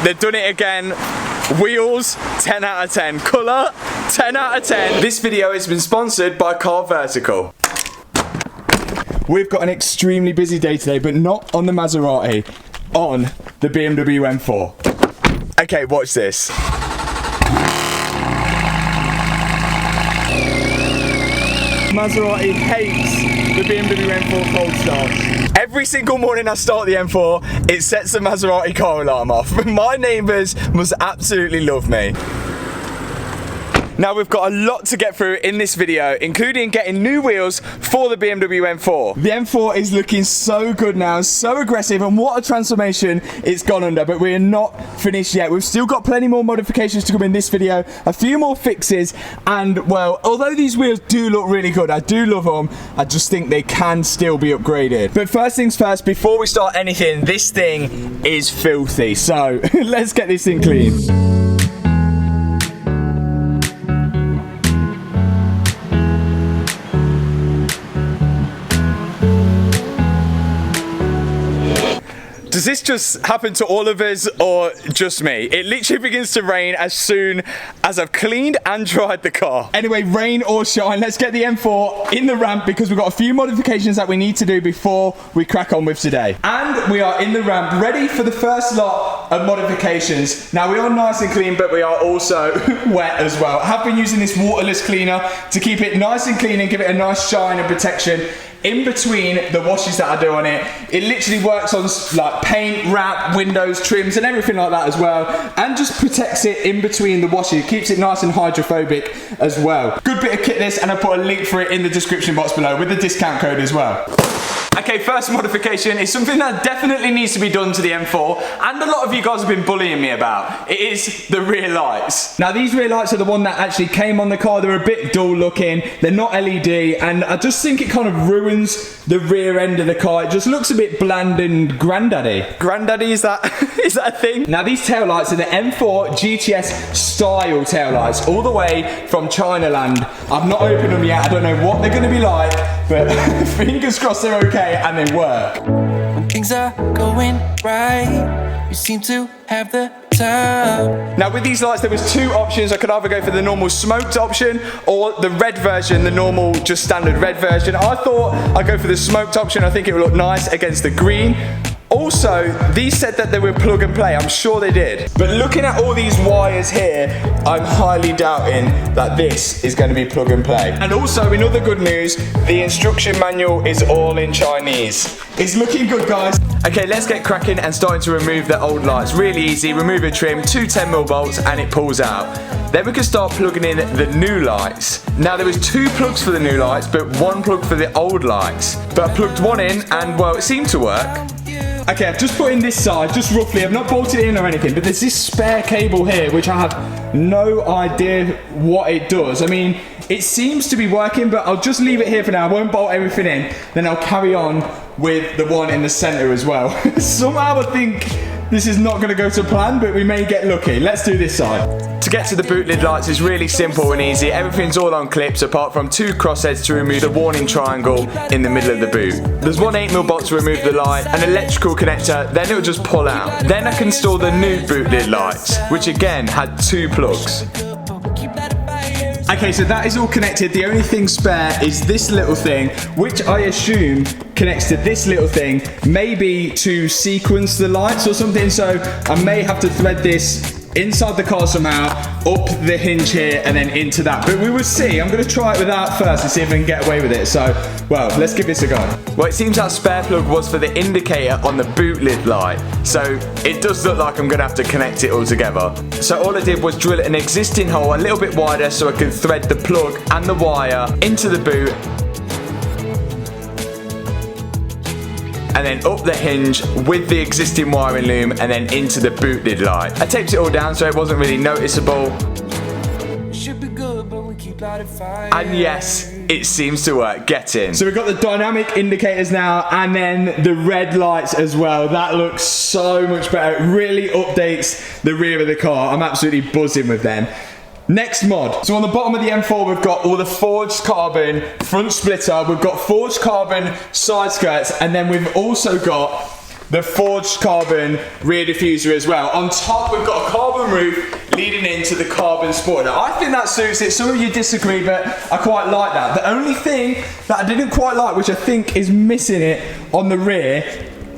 They've done it again. Wheels, 10 out of 10. Colour, 10 out of 10. This video has been sponsored by Car Vertical. We've got an extremely busy day today, but not on the Maserati, on the BMW M4. Okay, watch this. Maserati hates the BMW M4 cold start. Every single morning I start the M4, it sets the Maserati car alarm off. My neighbours must absolutely love me. Now we've got a lot to get through in this video, including getting new wheels for the BMW M4. The M4 is looking so good now, so aggressive, and what a transformation it's gone under, but we're not finished yet. We've still got plenty more modifications to come in this video, a few more fixes, and well, although these wheels do look really good, I do love them, I just think they can still be upgraded. But first things first, before we start anything, this thing is filthy, so let's get this thing clean. Does this just happen to all of us or just me? It literally begins to rain as soon as I've cleaned and dried the car. Anyway, rain or shine, let's get the M4 in the ramp because we've got a few modifications that we need to do before we crack on with today. And we are in the ramp, ready for the first lot of modifications. Now we are nice and clean, but we are also wet as well. I have been using this waterless cleaner to keep it nice and clean and give it a nice shine and protection in between the washes that I do on it. It literally works on like paint, wrap, windows, trims and everything like that as well, and just protects it in between the washes. It keeps it nice and hydrophobic as well. Good bit of kit this, and I put a link for it in the description box below with the discount code as well. Okay, first modification is something that definitely needs to be done to the M4, and a lot of you guys have been bullying me about. It is the rear lights. Now these rear lights are the one that actually came on the car. They're a bit dull looking, they're not LED, and I just think it kind of ruins the rear end of the car. It just looks a bit bland and granddaddy. Granddaddy, is that a thing? Now these tail lights are the M4 GTS style tail lights, all the way from Chinaland. I've not opened them yet, I don't know what they're going to be like, but fingers crossed they're okay and they work. When things are going right, you seem to have the time. Now with these lights there was two options. I could either go for the normal smoked option or the red version, the normal just standard red version. I thought I'd go for the smoked option. I think it would look nice against the green. Also, these said that they were plug and play. I'm sure they did. But looking at all these wires here, I'm highly doubting that this is going to be plug and play. And also, in other good news, the instruction manual is all in Chinese. It's looking good, guys. Okay, let's get cracking and starting to remove the old lights. Really easy. Remove a trim, two 10mm bolts, and it pulls out. Then we can start plugging in the new lights. Now there was two plugs for the new lights, but one plug for the old lights. But I plugged one in and well, it seemed to work. Okay, I've just put in this side, just roughly, I've not bolted it in or anything, but there's this spare cable here, which I have no idea what it does. I mean, it seems to be working, but I'll just leave it here for now. I won't bolt everything in, then I'll carry on with the one in the center as well. Somehow I think this is not gonna go to plan, but we may get lucky. Let's do this side. To get to the boot lid lights is really simple and easy. Everything's all on clips apart from two crossheads to remove the warning triangle in the middle of the boot. There's one 8mm bolt to remove the light, an electrical connector, then it'll just pull out. Then I can install the new boot lid lights, which again had two plugs. Okay, so that is all connected. The only thing spare is this little thing, which I assume connects to this little thing, maybe to sequence the lights or something. So I may have to thread this inside the car somehow, up the hinge here and then into that. But we will see. I'm going to try it without first and see if I can get away with it. So, well, let's give this a go. Well, it seems that spare plug was for the indicator on the boot lid light. So it does look like I'm going to have to connect it all together. So all I did was drill an existing hole a little bit wider so I could thread the plug and the wire into the boot, and then up the hinge with the existing wiring loom and then into the boot lid light. I taped it all down so it wasn't really noticeable. And yes, it seems to work. Get in. So we've got the dynamic indicators now and then the red lights as well. That looks so much better. It really updates the rear of the car. I'm absolutely buzzing with them. Next mod. So on the bottom of the M4 we've got all the forged carbon front splitter, we've got forged carbon side skirts, and then we've also got the forged carbon rear diffuser as well. On top, we've got a carbon roof leading into the carbon spoiler. Now, I think that suits it. Some of you disagree, but I quite like that. The only thing that I didn't quite like, which I think is missing it on the rear,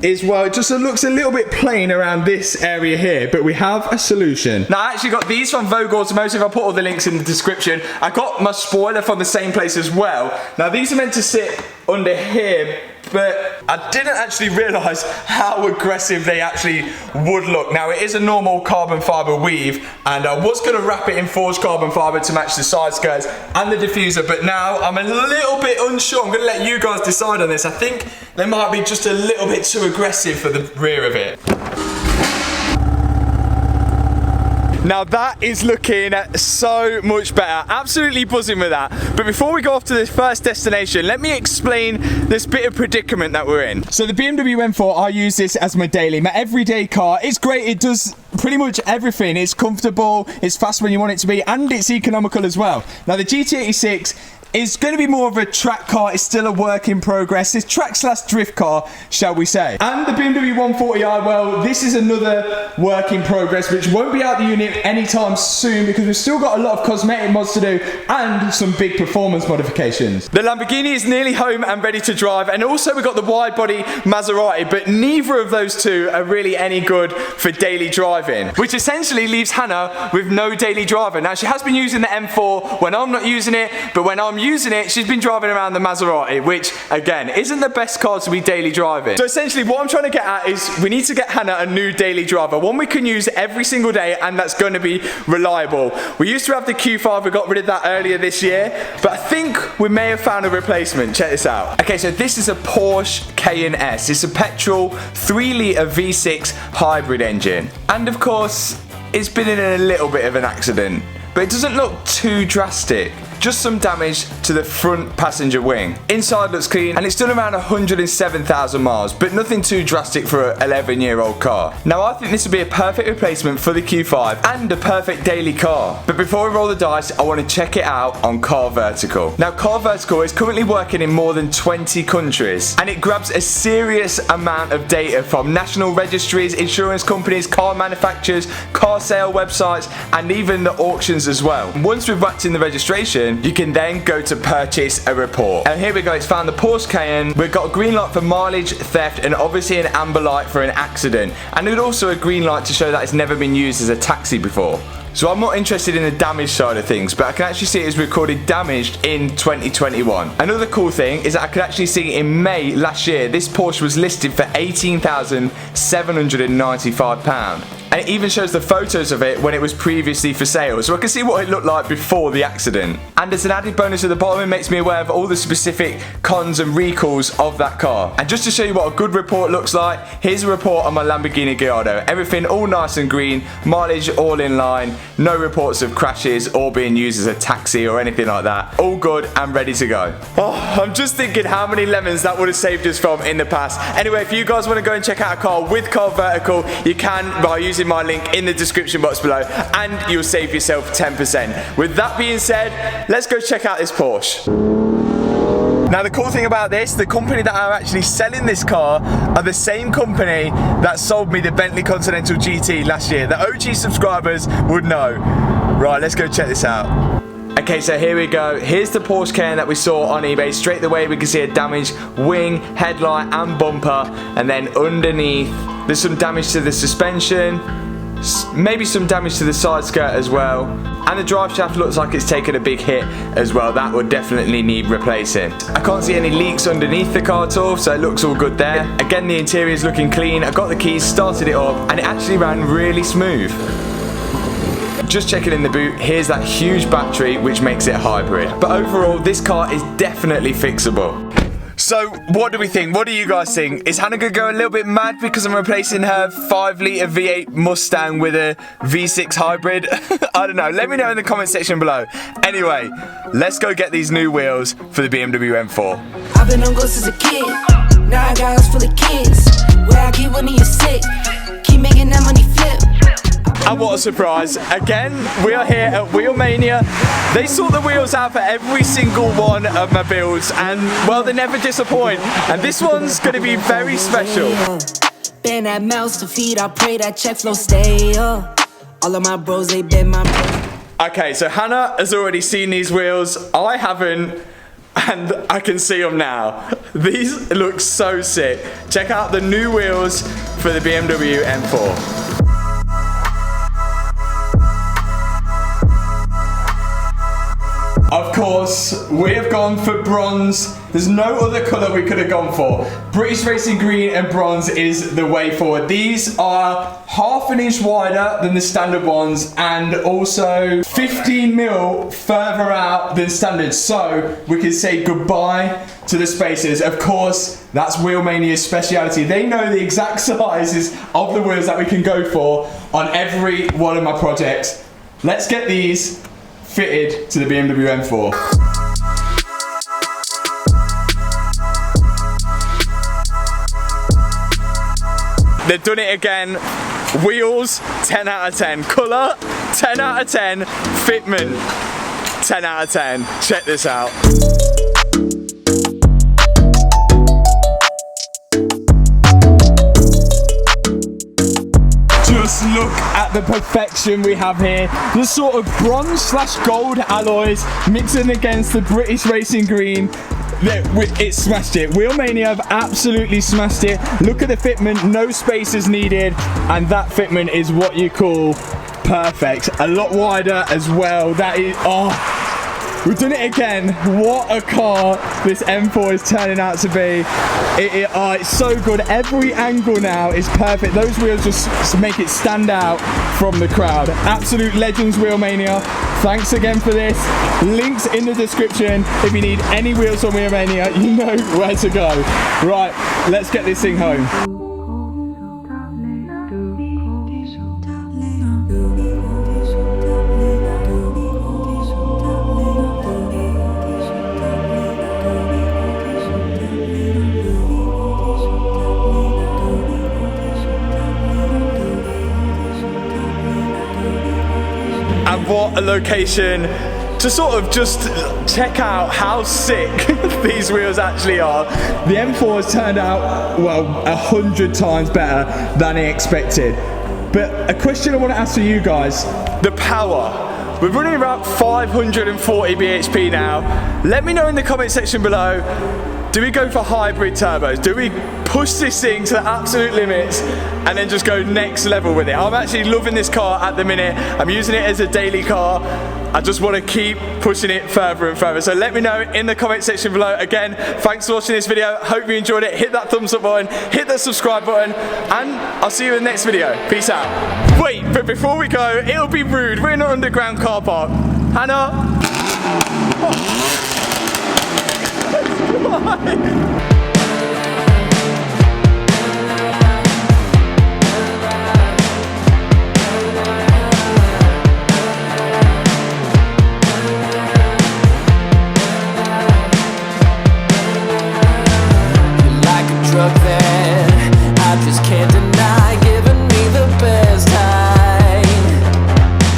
is, well, it just looks a little bit plain around this area here, but we have a solution. Now, I actually got these from Vogue Automotive. I'll put all the links in the description. I got my spoiler from the same place as well. Now, these are meant to sit under here, but I didn't actually realise how aggressive they actually would look. Now, it is a normal carbon fibre weave, and I was going to wrap it in forged carbon fibre to match the side skirts and the diffuser, but now I'm a little bit unsure. I'm going to let you guys decide on this. I think they might be just a little bit too aggressive for the rear of it. Now that is looking so much better. Absolutely buzzing with that. But before we go off to this first destination, let me explain this bit of predicament that we're in. So the BMW M4, I use this as my daily, my everyday car. It's great. It does pretty much everything. It's comfortable, it's fast when you want it to be, and it's economical as well. Now the GT86 is going to be more of a track car. It's still a work in progress. It's track/drift car, shall we say. And the BMW 140i, well, this is another work in progress, which won't be out the unit anytime soon because we've still got a lot of cosmetic mods to do and some big performance modifications. The Lamborghini is nearly home and ready to drive, and also we've got the wide body Maserati, but neither of those two are really any good for daily driving, which essentially leaves Hannah with no daily driver. Now, she has been using the M4 when I'm not using it, but when I'm using it, she's been driving around the Maserati, which again isn't the best car to be daily driving. So essentially what I'm trying to get at is we need to get Hannah a new daily driver, one we can use every single day and that's going to be reliable. We used to have the Q5, we got rid of that earlier this year, but I think we may have found a replacement. Check this out. Okay, so this is a Porsche Cayenne S. It's a petrol 3-litre V6 hybrid engine, and of course it's been in a little bit of an accident, but it doesn't look too drastic. Just some damage to the front passenger wing. Inside looks clean and it's done around 107,000 miles, but nothing too drastic for an 11-year-old car. Now I think this would be a perfect replacement for the Q5 and a perfect daily car. But before we roll the dice, I want to check it out on Car Vertical. Now Car Vertical is currently working in more than 20 countries, and it grabs a serious amount of data from national registries, insurance companies, car manufacturers, car sale websites, and even the auctions as well. Once we've whacked in the registration, you can then go to purchase a report. And here we go, it's found the Porsche Cayenne. We've got a green light for mileage, theft, and obviously an amber light for an accident. And there's also a green light to show that it's never been used as a taxi before. So I'm not interested in the damage side of things, but I can actually see it is recorded damaged in 2021. Another cool thing is that I could actually see in May last year, this Porsche was listed for £18,795. And it even shows the photos of it when it was previously for sale, so I can see what it looked like before the accident. And as an added bonus at the bottom, it makes me aware of all the specific cons and recalls of that car. And just to show you what a good report looks like, here's a report on my Lamborghini Gallardo. Everything all nice and green, mileage all in line, no reports of crashes or being used as a taxi or anything like that. All good and ready to go. Oh, I'm just thinking how many lemons that would have saved us from in the past. Anyway, if you guys want to go and check out a car with Car Vertical, you can by using my link in the description box below, and you'll save yourself 10%. With that being said, let's go check out this Porsche. Now the cool thing about this, the company that are actually selling this car are the same company that sold me the Bentley Continental GT last year. The OG subscribers would know. Right, let's go check this out. Okay, so here we go. Here's the Porsche Cayenne that we saw on eBay. Straight away we can see a damaged wing, headlight and bumper, and then underneath there's some damage to the suspension, maybe some damage to the side skirt as well, and the drive shaft looks like it's taken a big hit as well. That would definitely need replacing. I can't see any leaks underneath the car at all, so it looks all good there. Again, the interior is looking clean. I got the keys, started it up, and it actually ran really smooth. Just checking in the boot, here's that huge battery which makes it hybrid. But overall, this car is definitely fixable. So, what do we think? What do you guys think? Is Hannah gonna go a little bit mad because I'm replacing her 5-litre V8 Mustang with a V6 hybrid? I don't know. Let me know in the comment section below. Anyway, let's go get these new wheels for the BMW M4. I've been on ghosts as a kid. Now I got us full of kids. Where I keep when you're sick. Keep making that money flip. And what a surprise. Again, we are here at Wheelmania. They sort the wheels out for every single one of my builds, and well, they never disappoint. And this one's going to be very special. Been that mouse to feed, I pray that check flow stay up. All of my bros, they been my bros. Okay, so Hannah has already seen these wheels. I haven't, and I can see them now. These look so sick. Check out the new wheels for the BMW M4. Of course, we have gone for bronze. There's no other colour we could have gone for. British Racing Green and bronze is the way forward. These are half an inch wider than the standard ones and also 15 mil further out than standard. So we can say goodbye to the spacers. Of course, that's Wheelmania's speciality. They know the exact sizes of the wheels that we can go for on every one of my projects. Let's get these fitted to the BMW M4. They've done it again. Wheels, 10 out of 10. Colour, 10 out of 10. Fitment, 10 out of 10. Check this out. Just look at the perfection we have here. The sort of bronze slash gold alloys mixing against the British Racing Green. It smashed it. Wheelmania have absolutely smashed it. Look at the fitment, no spacers needed, and that fitment is what you call perfect. A lot wider as well. That is, we've done it again. What a car this M4 is turning out to be. It's so good. Every angle now is perfect. Those wheels just make it stand out from the crowd. Absolute legends, Wheelmania. Thanks again for this. Links in the description. If you need any wheels from Wheelmania, you know where to go. Right, let's get this thing home. And what a location to sort of just check out how sick these wheels actually are. The M4 has turned out, well, 100 times better than I expected. But a question I want to ask for you guys, the power. We're running about 540 bhp now. Let me know in the comment section below, do we go for hybrid turbos? Do we push this thing to the absolute limits and then just go next level with it? I'm actually loving this car at the minute. I'm using it as a daily car. I just want to keep pushing it further and further. So let me know in the comment section below. Again, thanks for watching this video. Hope you enjoyed it. Hit that thumbs up button, hit the subscribe button, and I'll see you in the next video. Peace out. Wait, but before we go, it'll be rude. We're in an underground car park. Hannah. Why?